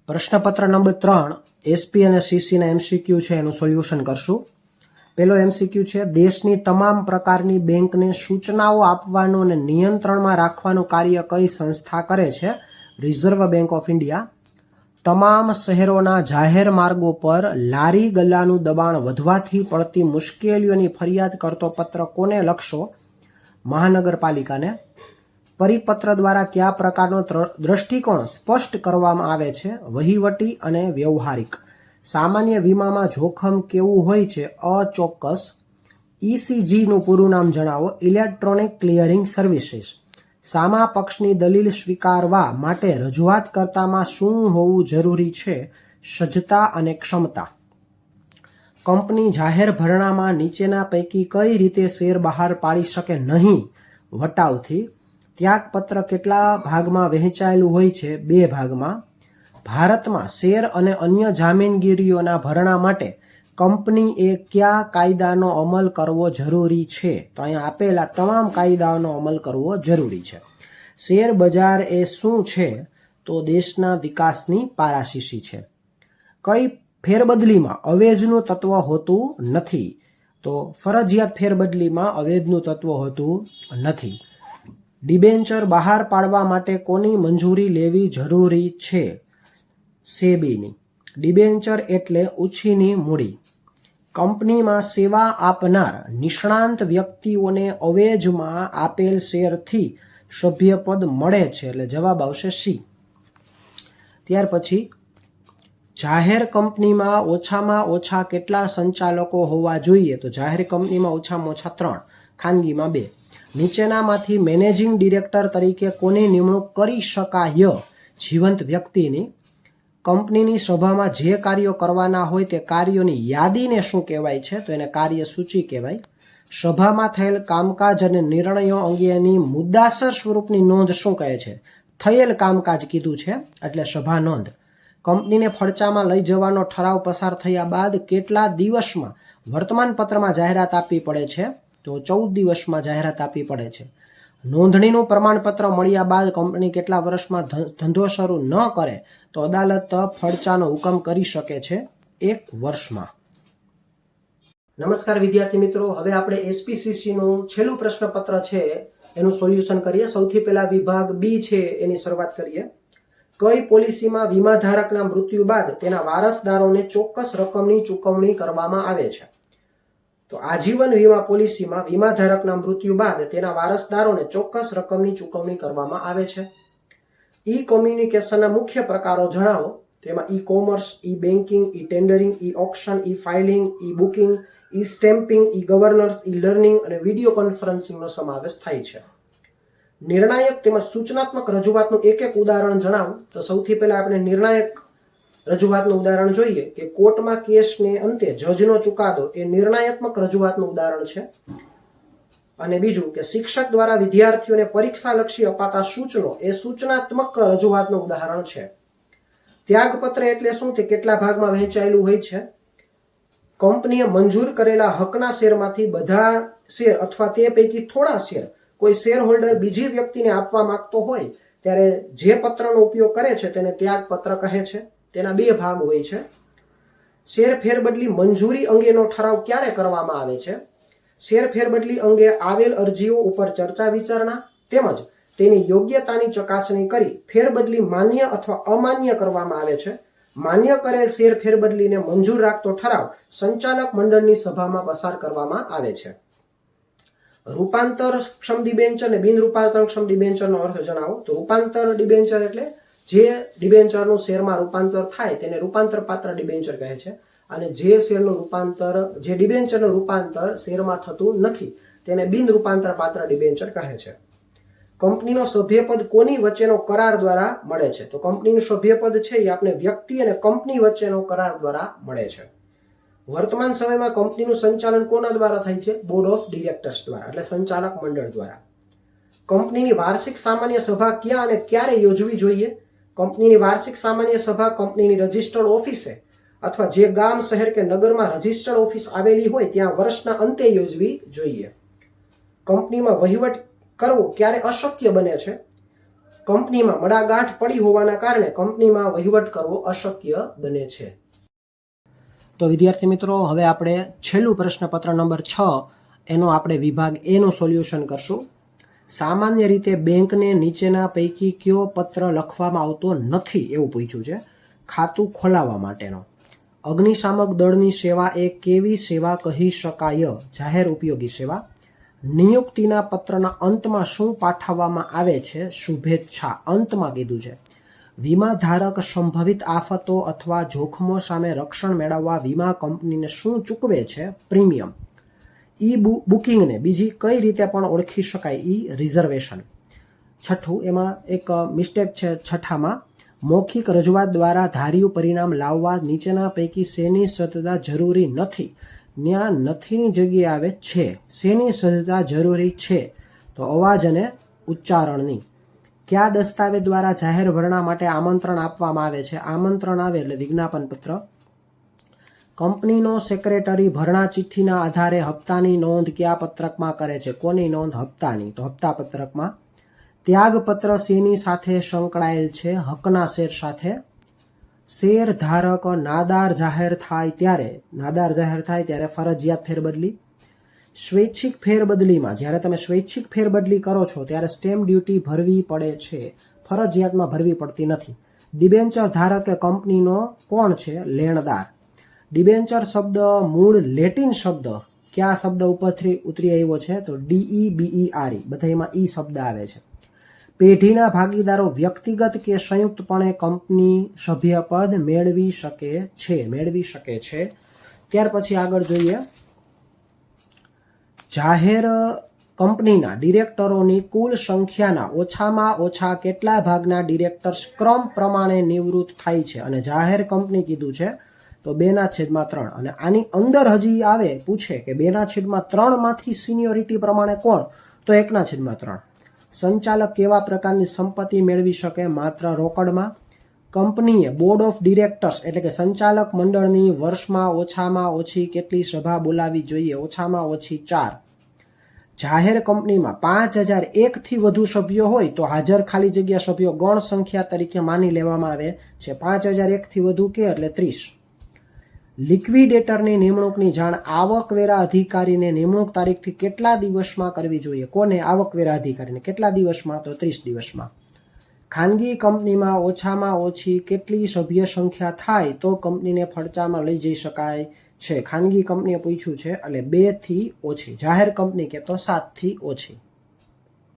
પ્રશ્નપત્ર number 3 SP અને સીસીના MCQ છે એનું સોલ્યુશન કરશું. પહેલો એમસીક્યુ છે, દેશની તમામ પ્રકારની બેંકને સૂચનાઓ આપવાનું અને નિયંત્રણમાં રાખવાનું કાર્ય કઈ સંસ્થા કરે છે? Reserve bank of India. તમામ શહેરોના જાહેર માર્ગો પર લારી ગલ્લાનું દબાણ વધવાથી પડતી મુશ્કેલીઓની ફરિયાદ કરતો પત્ર કોને લખશો? મહાનગરપાલિકાને. પરિપત્ર દ્વારા કયા પ્રકારનો દ્રષ્ટિકોણ સ્પષ્ટ કરવામાં આવે છે? વહીવટી અને વ્યવહારિક. સામાન્ય વીમામાં જોખમ કેવું હોય છે? અચોક્કસ. ઈસીજીનું પૂરું નામ જણાવો. Electronic clearing services. સામા પક્ષની દલીલ સ્વીકારવા માટે રજૂઆત કરતામાં શું હોવું જરૂરી છે? સજ્જતા અને ક્ષમતા. કંપની જાહેર ભરણામાં નીચેના પૈકી કઈ રીતે શેર બહાર પાડી શકે નહીં? વટાવથી. ત્યાગપત્ર કેટલા ભાગમાં વહેંચાયેલું હોય છે? 2 ભાગમાં. ભારતમાં શેર અને અન્ય જામીનગીરીઓના ભરણા માટે કંપનીએ કયા કાયદાનો અમલ કરવો જરૂરી છે? તો અહીંયા આપેલા તમામ કાયદાઓનો અમલ કરવો જરૂરી છે. શેર બજાર એ શું છે? તો દેશના વિકાસની પારાશીશી છે. કઈ ફેરબદલીમાં અવેજનું તત્વ હોતું નથી? તો ફરજિયાત ફેરબદલીમાં અવેજનું તત્વ હોતું નથી. ડિબેન્ચર બહાર પાડવા માટે કોની મંજૂરી લેવી જરૂરી છે? સેબીની. ડિબેન્ચર એટલે ઉછીની મૂડી. કંપનીમાં સેવા આપનાર નિષ્ણાંત વ્યક્તિઓને અવેજમાં આપેલ શેરથી સભ્યપદ મળે છે, એટલે જવાબ આવશે સી. ત્યાર પછી, જાહેર કંપનીમાં ઓછામાં ઓછા કેટલા સંચાલકો હોવા જોઈએ? તો જાહેર કંપનીમાં ઓછામાં ઓછા 3, ખાનગીમાં 2. નીચેનામાંથી મેનેજિંગ ડિરેક્ટર તરીકે કોની નિમણૂક કરી શકાય? જીવંત વ્યક્તિની. કંપનીની સભામાં જે કાર્યો કરવાના હોય તે કાર્યોની યાદીને શું કહેવાય છે? તો એને કાર્યસૂચિ કહેવાય. સભામાં થયેલ કામકાજ અને નિર્ણયો અંગેની મુદ્દાસર સ્વરૂપની નોંધ શું કહે છે? થયેલ કામકાજ કીધું છે એટલે સભા નોંધ. કંપનીને ફડચામાં લઈ જવાનો ઠરાવ પસાર થયા બાદ કેટલા દિવસમાં વર્તમાનપત્રમાં જાહેરાત આપવી પડે છે? તો 14 દિવસમાં જાહેરાત આપવી પડે છે. નોંધણીનું પ્રમાણપત્ર મળ્યા બાદ કંપની કેટલા વર્ષમાં ધંધો શરૂ ન કરે તો અદાલત ફડચાનો હુકમ કરી શકે છે? 1 વર્ષમાં. નમસ્કાર વિદ્યાર્થી મિત્રો, હવે આપણે એસપીસીસીનું છેલ્લું પ્રશ્નપત્ર છે એનું સોલ્યુશન કરીએ. સૌથી પહેલા વિભાગ બી છે એની શરૂઆત કરીએ. કઈ પોલિસીમાં વીમાધારકના મૃત્યુ બાદ તેના વારસદારોને ચોક્કસ રકમની ચૂકવણી કરવામાં આવે છે? તો આજીવન વીમા પોલિસીમાં વીમાધારકના મૃત્યુ બાદ તેના વારસદારોને ચોક્કસ રકમની ચૂકવણી કરવામાં આવે છે. ઈ કોમ્યુનિકેશનના મુખ્ય પ્રકારો જણાવો. તેમાં ઈ કોમર્સ, ઈ બેન્કિંગ, ઈ ટેન્ડરિંગ, ઈ ઓક્શન, ઈ filing, e booking, e stamping, e governance, e learning અને વિડીયો કોન્ફરન્સિંગનો સમાવેશ થાય છે. નિર્ણાયક તેમજ સૂચનાત્મક રજૂઆતનું એક ઉદાહરણ જણાવો. તો સૌથી પહેલા આપણે નિર્ણાયક રજૂઆતનું ઉદાહરણ જોઈએ કે કોર્ટમાં કેસને અંતે જજનો ચુકાદો એ નિર્ણયાત્મક રજૂઆતનું ઉદાહરણ છે. અને બીજું કે શિક્ષક દ્વારા વિદ્યાર્થીઓને પરીક્ષાલક્ષી અપાતા સૂચનો એ સૂચનાત્મક રજૂઆતનું ઉદાહરણ છે. ત્યાગપત્ર એટલે શું? તે કેટલા ભાગમાં વહેંચાયેલું હોય છે? કંપનીએ મંજૂર કરેલા હકના શેરમાંથી બધા શેર અથવા તે પૈકી થોડા શેર કોઈ શેર હોલ્ડર બીજી વ્યક્તિને આપવા માંગતો હોય ત્યારે જે પત્રનો ઉપયોગ કરે છે તેને ત્યાગપત્ર કહે છે. તેના 2 ભાગ હોય છે. શેર ફેરબદલી મંજૂરી અંગેનો ઠરાવ ક્યારે કરવામાં આવે છે? શેર ફેરબદલી અંગે આવેલ અરજીઓ ઉપર ચર્ચા વિચારણા તેમજ તેની યોગ્યતાની ચકાસણી કરી ફેરબદલી માન્ય અથવા અમાન્ય કરવામાં આવે છે. માન્ય કરેલ શેર ફેરબદલીને મંજૂર રાખતો ઠરાવ સંચાલક મંડળની સભામાં પસાર કરવામાં આવે છે. રૂપાંતરક્ષમ ડિબેન્ચર અને બિન રૂપાંતરક્ષમ ડિબેન્ચરનો અર્થ જણાવો. તો રૂપાંતર ડિબેન્ચર એટલે જે ડિબેન્ચરનું શેરમાં રૂપાંતર થાય તેને રૂપાંતર પાત્ર ડિબેન્ચર કહે છે. અને જે શેરનું રૂપાંતર, જે ડિબેન્ચરનું રૂપાંતર શેરમાં થતું નથી તેને બિન રૂપાંતર પાત્ર ડિબેન્ચર કહે છે. કંપનીનો સભ્યપદ કોની વચ્ચેનો કરાર દ્વારા મળે છે? તો કંપનીનું સભ્યપદ છે એ આપણે વ્યક્તિ અને કંપની વચ્ચેનો કરાર દ્વારા મળે છે. વર્તમાન સમયમાં કંપનીનું સંચાલન કોના દ્વારા થાય છે? બોર્ડ ઓફ ડિરેક્ટર્સ દ્વારા, એટલે સંચાલક મંડળ દ્વારા. કંપનીની વાર્ષિક સામાન્ય સભા ક્યાં અને ક્યારે યોજવી જોઈએ? કંપનીની વાર્ષિક સામાન્ય સભા કંપનીની રજિસ્ટર્ડ ઓફિસે અથવા જે ગામ, શહેર કે નગરમાં રજિસ્ટર્ડ ઓફિસ આવેલી હોય ત્યાં વર્ષના અંતે યોજવી જોઈએ. કંપનીમાં વહીવટ કરવો ક્યારે અશક્ય બને છે? કંપનીમાં મડાગાંઠ પડી હોવાના કારણે કંપનીમાં વહીવટ કરવો અશક્ય બને છે. તો વિદ્યાર્થી મિત્રો, હવે આપણે છેલ્લું પ્રશ્નપત્ર નંબર 6 એનો આપણે વિભાગ એ નું સોલ્યુશન કરશું. સામાન્ય રીતે બેંકને નીચેના પૈકી કયો પત્ર લખવામાં આવતો નથી એવું પૂછ્યું છે. ખાતું ખોલાવવા માટેનો. અગ્નિશામક દળની સેવા એ કેવી સેવા કહી શકાય? જાહેર ઉપયોગી સેવા. નિયુક્તિના પત્રના અંતમાં શું પાઠવવામાં આવે છે? શુભેચ્છા. અંતમાં કીધું છે. વીમા ધારક સંભવિત આફતો અથવા જોખમો સામે રક્ષણ મેળવવા વીમા કંપનીને શું ચૂકવે છે? પ્રીમિયમ. ઈ બુકિંગને બીજી કઈ રીતે પણ ઓળખી શકાય? ઈ રિઝર્વેશન. છઠ્ઠું, એમાં એક મિસ્ટેક છે છઠ્ઠામાં. મૌખિક રજૂઆત દ્વારા ધાર્યું પરિણામ લાવવા નીચેના પૈકી શેની સદ્ધરતા જરૂરી નથી? ત્યાં નથીની જગ્યાએ આવે છે. શેની સદ્ધરતા જરૂરી છે? તો અવાજ અને ઉચ્ચારણની. કયા દસ્તાવેજ દ્વારા જાહેર ભરણા માટે આમંત્રણ આપવામાં આવે છે? આમંત્રણ આવે એટલે વિજ્ઞાપન પત્ર. કંપનીનો સેક્રેટરી ભરણા ચિઠ્ઠીના આધારે હપ્તાની નોંધ કયા પત્રકમાં કરે છે? કોની નોંધ? હપ્તાની. તો હપ્તા પત્રકમાં. ત્યાગપત્ર શેની સાથે સંકળાયેલ છે? હકના શેર સાથે. શેર ધારક નાદાર જાહેર થાય ત્યારે ફરજિયાત ફેરબદલી. સ્વૈચ્છિક ફેરબદલીમાં જ્યારે તમે સ્વૈચ્છિક ફેરબદલી કરો છો ત્યારે સ્ટેમ્પ ડ્યુટી ભરવી પડે છે, ફરજિયાતમાં ભરવી પડતી નથી. ડિબેન્ચર ધારક એ કંપનીનો કોણ છે? લેણદાર. ડિબેન્ચર શબ્દ મૂળ લેટિન શબ્દ કયા શબ્દ ઉપરથી ઉતરી આવ્યો છે? તો DEBERE. બધામાં ઈ શબ્દ આવે છે. પેઢીના ભાગીદારો વ્યક્તિગત કે સંયુક્તપણે કંપની સભ્યપદ મેળવી શકે છે. ત્યાર પછી આગળ જોઈએ. જાહેર કંપનીના ડિરેક્ટરોની કુલ સંખ્યાના ઓછામાં ઓછા કેટલા ભાગના ડિરેક્ટર્સ ક્રમ પ્રમાણે નિવૃત્ત થાય છે? અને જાહેર કંપની કીધું છે તો 2/3. અને આની અંદર હજી આવે પૂછે કે 2/3 માંથી સિનિયોરિટી પ્રમાણે કોણ? તો 1/3. સંચાલક કેવા પ્રકારની સંપત્તિ મેળવી શકે? માત્ર રોકડમાં. કંપનીએ બોર્ડ ઓફ ડિરેક્ટર્સ એટલે કે સંચાલક મંડળની વર્ષમાં ઓછામાં ઓછી કેટલી સભા બોલાવવી જોઈએ? ઓછામાં ઓછી 4. જાહેર કંપનીમાં 5001 થી વધુ સભ્યો હોય તો હાજર ખાલી જગ્યા સભ્યો ગણ સંખ્યા તરીકે માની લેવામાં આવે છે. 5001 થી વધુ કે એટલે 30. લિક્વિડેટરની નિમણૂકની જાણ આવકવેરા અધિકારીને નિમણૂક તારીખથી કેટલા દિવસમાં કરવી જોઈએ? કોને? આવકવેરા અધિકારીને. કેટલા દિવસમાં? તો 30 દિવસમાં. ખાનગી કંપનીમાં ઓછામાં ઓછી કેટલી સભ્ય સંખ્યા થાય તો કંપનીને ફડચામાં લઈ જઈ શકાય છે? ખાનગી કંપનીએ પૂછ્યું છે એટલે 2 થી ઓછી. જાહેર કંપની કે તો 7 થી ઓછી.